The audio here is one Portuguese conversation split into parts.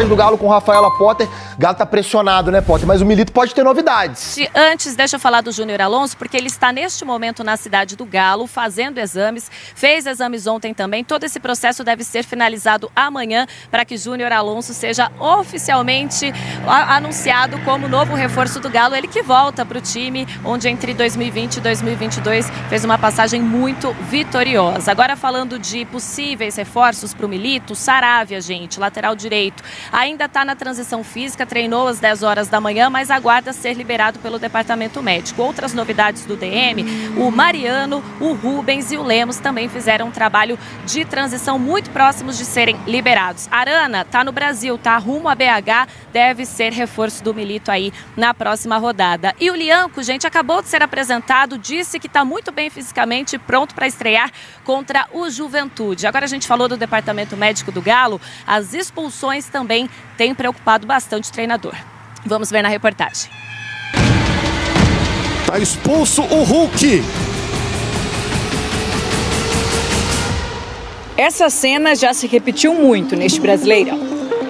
imagem do Galo com Rafaela Potter. O Galo tá pressionado, né, Potter? Mas o Milito pode ter novidades. Antes, deixa eu falar do Júnior Alonso, porque ele está neste momento na cidade do Galo, fazendo exames. Fez exames ontem também. Todo esse processo deve ser finalizado amanhã para que Júnior Alonso seja oficialmente anunciado como novo reforço do Galo. Ele que volta para o time, onde entre 2020 e 2022 fez uma passagem muito vitoriosa. Agora falando de possíveis reforços para o Milito, Saravia, gente, lateral direito, ainda está na transição física, treinou às 10 horas da manhã, mas aguarda ser liberado pelo departamento médico. Outras novidades do DM, o Mariano, o Rubens e o Lemos também fizeram um trabalho de transição muito próximos de serem liberados. Arana está no Brasil, tá rumo a BH, deve ser reforço do Milito aí na próxima rodada. E o Lianco, gente, acabou de ser apresentado, disse que está muito bem fisicamente, pronto para estrear contra o Juventude. Agora a gente falou do departamento médico do Galo, as expulsões também têm preocupado bastante o treinador. Vamos ver na reportagem. Tá expulso o Hulk. Essa cena já se repetiu muito neste Brasileirão.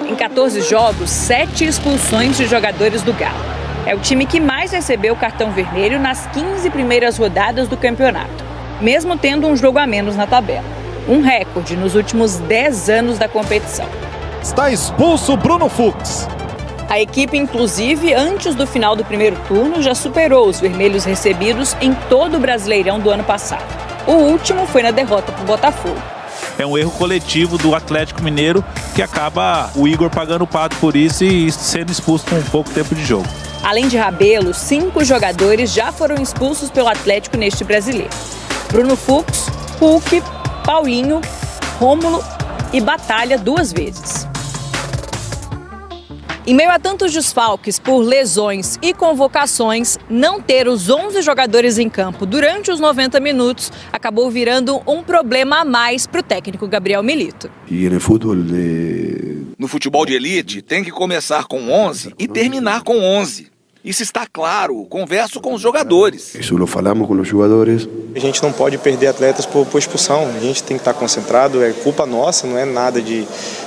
Em 14 jogos, 7 expulsões de jogadores do Galo. É o time que mais recebeu cartão vermelho nas 15 primeiras rodadas do campeonato, mesmo tendo um jogo a menos na tabela. Um recorde nos últimos 10 anos da competição. Está expulso Bruno Fux. A equipe, inclusive, antes do final do primeiro turno, já superou os vermelhos recebidos em todo o Brasileirão do ano passado. O último foi na derrota para o Botafogo. É um erro coletivo do Atlético Mineiro que acaba o Igor pagando o pato por isso e sendo expulso com pouco tempo de jogo. Além de Rabelo, 5 jogadores já foram expulsos pelo Atlético neste Brasileiro. Bruno Fux, Hulk, Paulinho, Rômulo e Batalha 2 vezes. Em meio a tantos desfalques por lesões e convocações, não ter os 11 jogadores em campo durante os 90 minutos acabou virando um problema a mais para o técnico Gabriel Milito. No futebol de elite, tem que começar com 11 e terminar com 11. Isso está claro, converso com os jogadores. Isso lo falamos com os jogadores. A gente não pode perder atletas por expulsão, a gente tem que estar concentrado, é culpa nossa, não é nada de...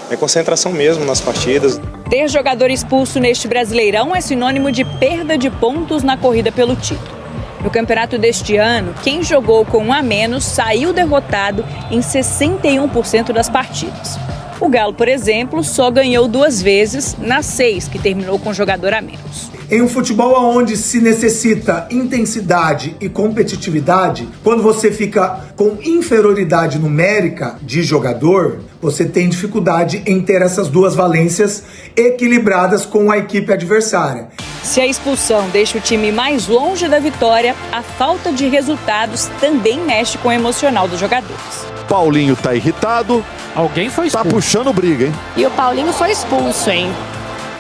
é concentração mesmo nas partidas. Ter jogador expulso neste Brasileirão é sinônimo de perda de pontos na corrida pelo título. No campeonato deste ano, quem jogou com um a menos saiu derrotado em 61% das partidas. O Galo, por exemplo, só ganhou 2 vezes nas 6 que terminou com jogador a menos. Em um futebol onde se necessita intensidade e competitividade, quando você fica com inferioridade numérica de jogador, você tem dificuldade em ter essas duas valências equilibradas com a equipe adversária. Se a expulsão deixa o time mais longe da vitória, a falta de resultados também mexe com o emocional dos jogadores. Paulinho tá irritado. Alguém foi expulso. Tá puxando briga, hein? E o Paulinho foi expulso, hein?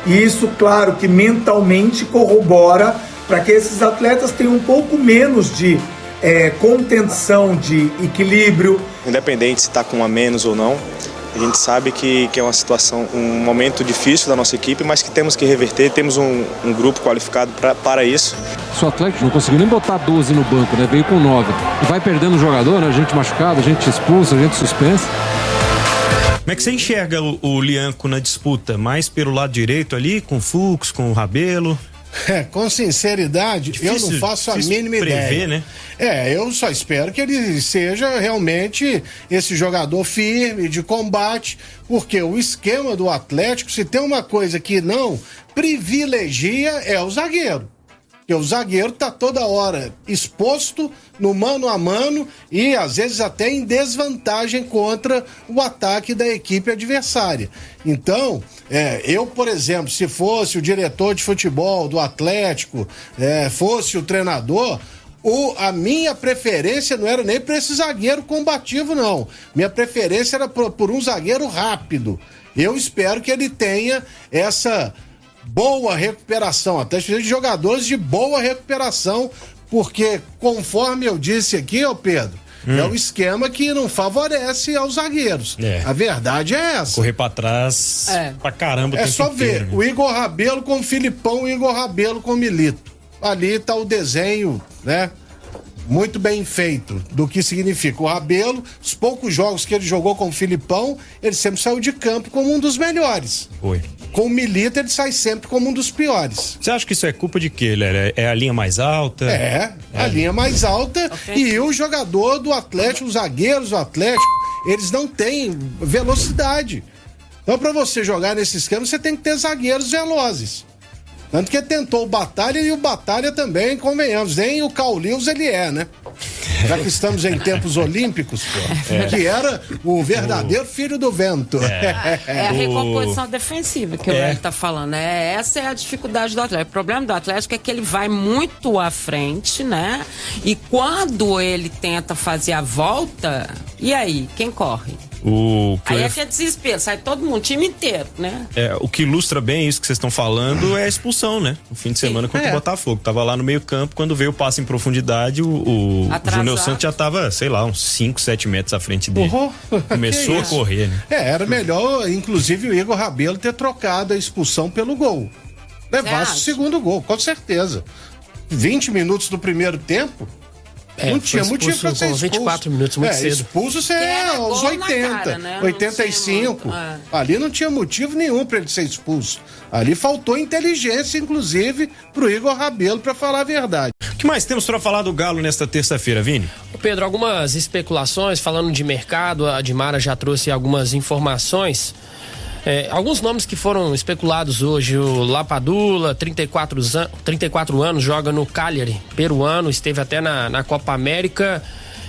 E isso, claro, que mentalmente corrobora para que esses atletas tenham um pouco menos de contenção, de equilíbrio. Independente se está com um a menos ou não, a gente sabe que é uma situação, um momento difícil da nossa equipe, mas que temos que reverter, temos um grupo qualificado para isso. Se o Atlético não conseguiu nem botar 12 no banco, né? Veio com 9. E vai perdendo o jogador, né? Gente machucada, gente expulsa, gente suspensa. Como é que você enxerga o Lianco na disputa? Mais pelo lado direito ali, com o Fux, com o Rabelo? Com sinceridade, difícil, eu não faço a mínima ideia. Né? Eu só espero que ele seja realmente esse jogador firme, de combate, porque o esquema do Atlético, se tem uma coisa que não privilegia, é o zagueiro. Porque o zagueiro tá toda hora exposto no mano a mano e às vezes até em desvantagem contra o ataque da equipe adversária. Então, eu, por exemplo, se fosse o diretor de futebol do Atlético, fosse o treinador, a minha preferência não era nem para esse zagueiro combativo, não. Minha preferência era por um zagueiro rápido. Eu espero que ele tenha essa boa recuperação, até de jogadores de boa recuperação, porque conforme eu disse aqui, Pedro, é um esquema que não favorece aos zagueiros. A verdade é essa. Correr pra trás pra caramba. É só ver, o Igor Rabelo com o Filipão, o Igor Rabelo com o Milito. Ali tá o desenho, né? muito bem feito do que significa. O Rabelo, os poucos jogos que ele jogou com o Filipão, ele sempre saiu de campo como um dos melhores. Foi. Com o Milito, ele sai sempre como um dos piores. Você acha que isso é culpa de quê, Lélia? É a linha mais alta? A linha mais alta e o jogador do Atlético, os zagueiros do Atlético, eles não têm velocidade. Então, para você jogar nesse esquema, você tem que ter zagueiros velozes. Tanto que tentou o Batalha e o Batalha também, convenhamos, nem o Caulius ele né? Já que estamos em tempos olímpicos, que era o verdadeiro filho do vento. É a recomposição defensiva que o Léo tá falando, né? Essa é a dificuldade do Atlético. O problema do Atlético é que ele vai muito à frente, né? E quando ele tenta fazer a volta, e aí, quem corre? Aí é que é desespero, sai todo mundo, o time inteiro, né? O que ilustra bem isso que vocês estão falando é a expulsão, né? No fim de semana contra o Botafogo. Tava lá no meio campo, quando veio o passe em profundidade, o Júnior Santos já tava, sei lá, uns 5, 7 metros à frente dele. Começou a correr, né? Era melhor, inclusive, o Igor Rabelo ter trocado a expulsão pelo gol. Levasse o segundo gol, com certeza. 20 minutos do primeiro tempo... não tinha motivo pra ser expulso. 24 minutos, muito cedo. Expulso você aos 80, cara, né? 85. Ali não tinha motivo nenhum pra ele ser expulso. Ali faltou inteligência, inclusive, pro Igor Rabelo, pra falar a verdade. O que mais temos pra falar do Galo nesta terça-feira, Vini? Pedro, algumas especulações, falando de mercado, a Dimara já trouxe algumas informações. Alguns nomes que foram especulados hoje: o Lapadula, 34 anos, joga no Cagliari, peruano, esteve até na Copa América.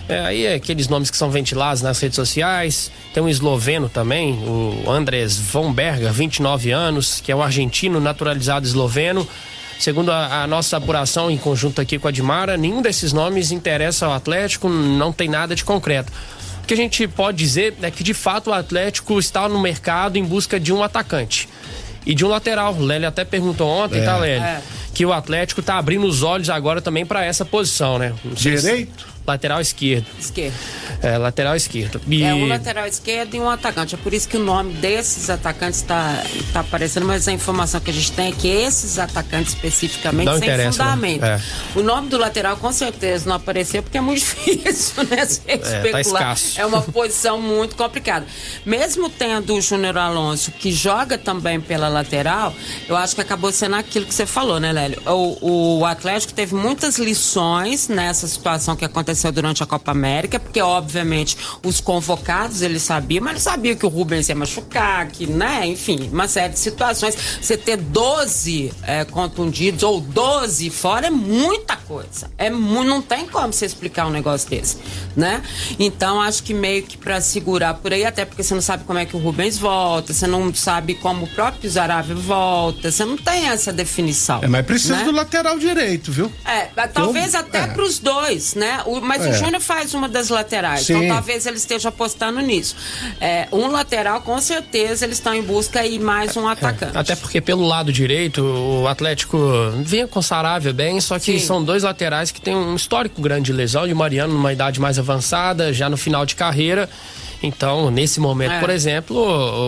Aí aqueles nomes que são ventilados nas redes sociais. Tem um esloveno também, o Andres von Berger, 29 anos, que é um argentino naturalizado esloveno. Segundo a nossa apuração em conjunto aqui com a Dimara, nenhum desses nomes interessa ao Atlético, não tem nada de concreto. O que a gente pode dizer é que de fato o Atlético está no mercado em busca de um atacante e de um lateral. O Lélia até perguntou ontem, tá, Lélia? Que o Atlético tá abrindo os olhos agora também para essa posição, né? Direito? Lateral esquerdo. Lateral esquerdo. Um lateral esquerdo e um atacante. É por isso que o nome desses atacantes tá aparecendo, mas a informação que a gente tem é que esses atacantes especificamente não sem fundamento. Né? O nome do lateral com certeza não apareceu porque é muito difícil, né? Especular. Tá escasso. É uma posição muito complicada. Mesmo tendo o Júnior Alonso, que joga também pela lateral, eu acho que acabou sendo aquilo que você falou, né, Lélio? O Atlético teve muitas lições nessa situação que aconteceu durante a Copa América, porque obviamente os convocados eles sabiam, mas eles sabiam que o Rubens ia machucar, que, né, enfim, uma série de situações. Você ter 12 contundidos ou 12 fora é muita coisa, não tem como você explicar um negócio desse, né? Então acho que meio que pra segurar por aí, até porque você não sabe como é que o Rubens volta, você não sabe como o próprio Zaravia volta, você não tem essa definição. Mas precisa, né, do lateral direito, viu? Talvez até pros dois, né? Mas o Júnior faz uma das laterais, sim, então talvez ele esteja apostando nisso. Um lateral, com certeza, eles estão em busca e mais um atacante. Até porque pelo lado direito, o Atlético vinha com Saravia bem, só que são dois laterais que têm um histórico grande de lesão, de Mariano numa idade mais avançada, já no final de carreira. Então, nesse momento, por exemplo,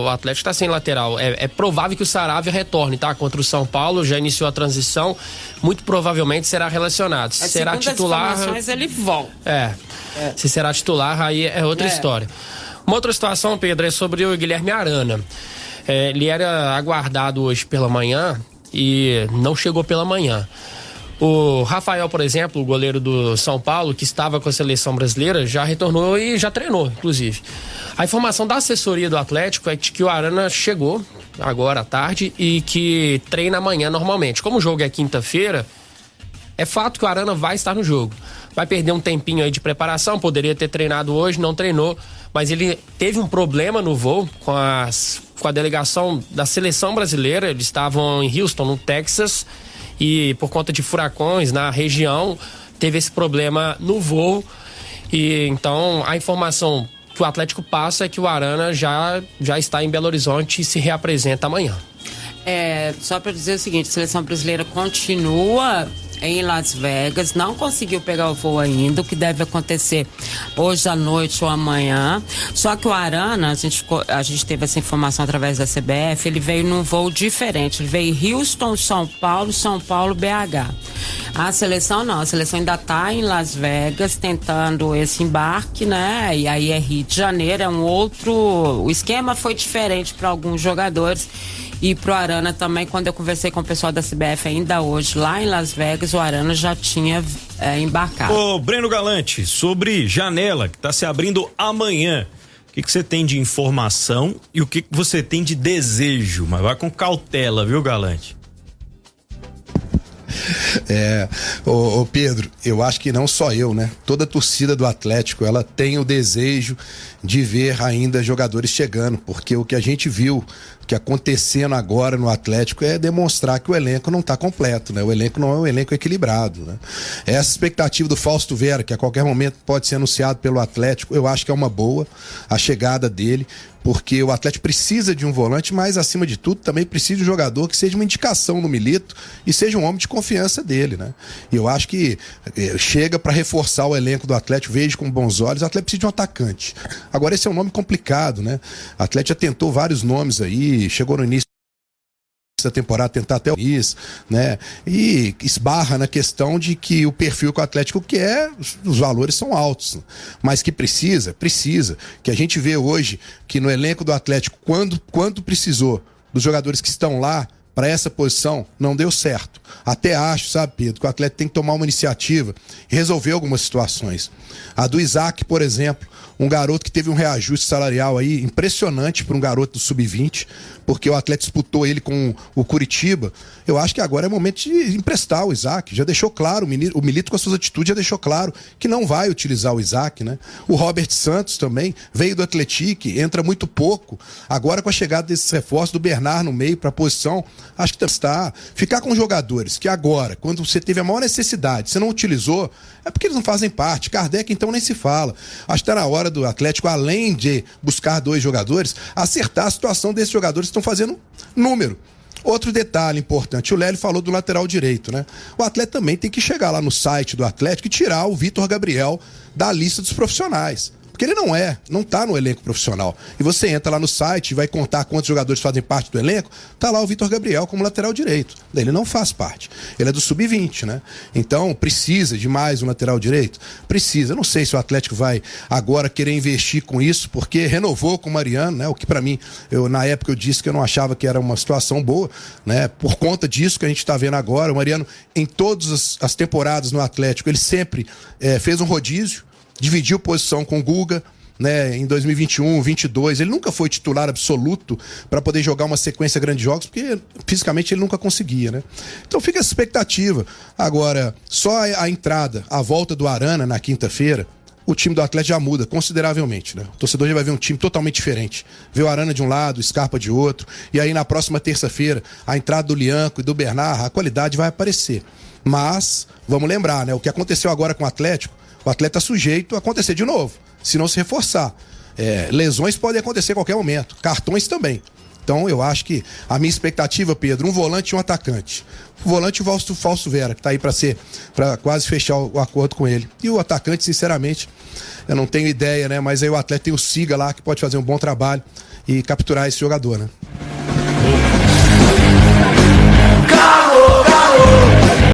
o Atlético está sem lateral. É provável que o Saravia retorne, tá? Contra o São Paulo, já iniciou a transição. Muito provavelmente será relacionado. Se será titular. As informações, ele volta. Se será titular, aí é outra história. Uma outra situação, Pedro, é sobre o Guilherme Arana. Ele era aguardado hoje pela manhã e não chegou pela manhã. O Rafael, por exemplo, o goleiro do São Paulo, que estava com a seleção brasileira, já retornou e já treinou, inclusive. A informação da assessoria do Atlético é de que o Arana chegou agora à tarde e que treina amanhã normalmente. Como o jogo é quinta-feira, é fato que o Arana vai estar no jogo. Vai perder um tempinho aí de preparação, poderia ter treinado hoje, não treinou, mas ele teve um problema no voo com a delegação da seleção brasileira. Eles estavam em Houston, no Texas, e por conta de furacões na região, teve esse problema no voo. E então a informação que o Atlético passa é que o Arana já está em Belo Horizonte e se reapresenta amanhã. Só para dizer o seguinte, a seleção brasileira continua em Las Vegas, não conseguiu pegar o voo ainda, o que deve acontecer hoje à noite ou amanhã. Só que o Arana, a gente teve essa informação através da CBF, ele veio num voo diferente, ele veio Houston, São Paulo, BH. A seleção não, a seleção ainda está em Las Vegas tentando esse embarque, né? E aí é Rio de Janeiro, é um outro... O esquema foi diferente para alguns jogadores e pro Arana também. Quando eu conversei com o pessoal da CBF ainda hoje, lá em Las Vegas, o Arana já tinha embarcado. Ô, Breno Galante, sobre janela, que está se abrindo amanhã, o que você tem de informação e o que você tem de desejo? Mas vai com cautela, viu, Galante? Ô Pedro, eu acho que não só eu, né? Toda a torcida do Atlético, ela tem o desejo de ver ainda jogadores chegando, porque o que a gente viu que acontecendo agora no Atlético é demonstrar que o elenco não está completo, né? O elenco não é um elenco equilibrado, né? Essa expectativa do Fausto Vera, que a qualquer momento pode ser anunciado pelo Atlético, eu acho que é uma boa a chegada dele, porque o Atlético precisa de um volante, mas acima de tudo também precisa de um jogador que seja uma indicação no Milito e seja um homem de confiança dele, né? E eu acho que chega para reforçar o elenco do Atlético, vejo com bons olhos. O Atlético precisa de um atacante. Agora esse é um nome complicado, né? O Atlético já tentou vários nomes aí, chegou no início da temporada tentar até o início, né? E esbarra na questão de que o perfil que o Atlético quer, os valores são altos, mas que precisa, que a gente vê hoje que no elenco do Atlético, quando precisou dos jogadores que estão lá para essa posição, não deu certo. Até acho, sabe, Pedro, que o Atlético tem que tomar uma iniciativa e resolver algumas situações. A do Isaac, por exemplo, um garoto que teve um reajuste salarial aí impressionante para um garoto do Sub-20, porque o Atlético disputou ele com o Curitiba. Eu acho que agora é momento de emprestar o Isaac. Já deixou claro, o Milito com as suas atitudes já deixou claro que não vai utilizar o Isaac, né? O Robert Santos também veio do Atlético, entra muito pouco. Agora com a chegada desses reforços do Bernard no meio para a posição, acho que está. Ficar com jogadores que agora, quando você teve a maior necessidade, você não utilizou, é porque eles não fazem parte. Kardec então nem se fala. Acho que está na hora do Atlético, além de buscar 2 jogadores, acertar a situação desses jogadores que estão fazendo número. Outro detalhe importante, o Lélio falou do lateral direito, né? O Atlético também tem que chegar lá no site do Atlético e tirar o Vitor Gabriel da lista dos profissionais. Porque ele não tá no elenco profissional. E você entra lá no site e vai contar quantos jogadores fazem parte do elenco, tá lá o Vitor Gabriel como lateral direito. Ele não faz parte. Ele é do Sub-20, né? Então, precisa de mais um lateral direito? Precisa. Eu não sei se o Atlético vai agora querer investir com isso, porque renovou com o Mariano, né? O que pra mim, na época eu disse que eu não achava que era uma situação boa, né? Por conta disso que a gente tá vendo agora, o Mariano, em todas as temporadas no Atlético, ele sempre fez um rodízio, dividiu posição com o Guga, né, em 2021, 22, ele nunca foi titular absoluto para poder jogar uma sequência grande de jogos, porque fisicamente ele nunca conseguia, né? Então fica essa expectativa. Agora, só a entrada, a volta do Arana na quinta-feira, o time do Atlético já muda consideravelmente, né? O torcedor já vai ver um time totalmente diferente. Vê o Arana de um lado, o Scarpa de outro, e aí na próxima terça-feira, a entrada do Lianco e do Bernard, a qualidade vai aparecer. Mas, vamos lembrar, né? O que aconteceu agora com o Atlético, o atleta é sujeito a acontecer de novo, se não se reforçar. Lesões podem acontecer a qualquer momento, cartões também. Então eu acho que a minha expectativa, Pedro, um volante e um atacante. O volante, o Fausto Vera, que está aí para quase fechar o acordo com ele. E o atacante, sinceramente, eu não tenho ideia, né? Mas aí o atleta tem o Siga lá, que pode fazer um bom trabalho e capturar esse jogador, né?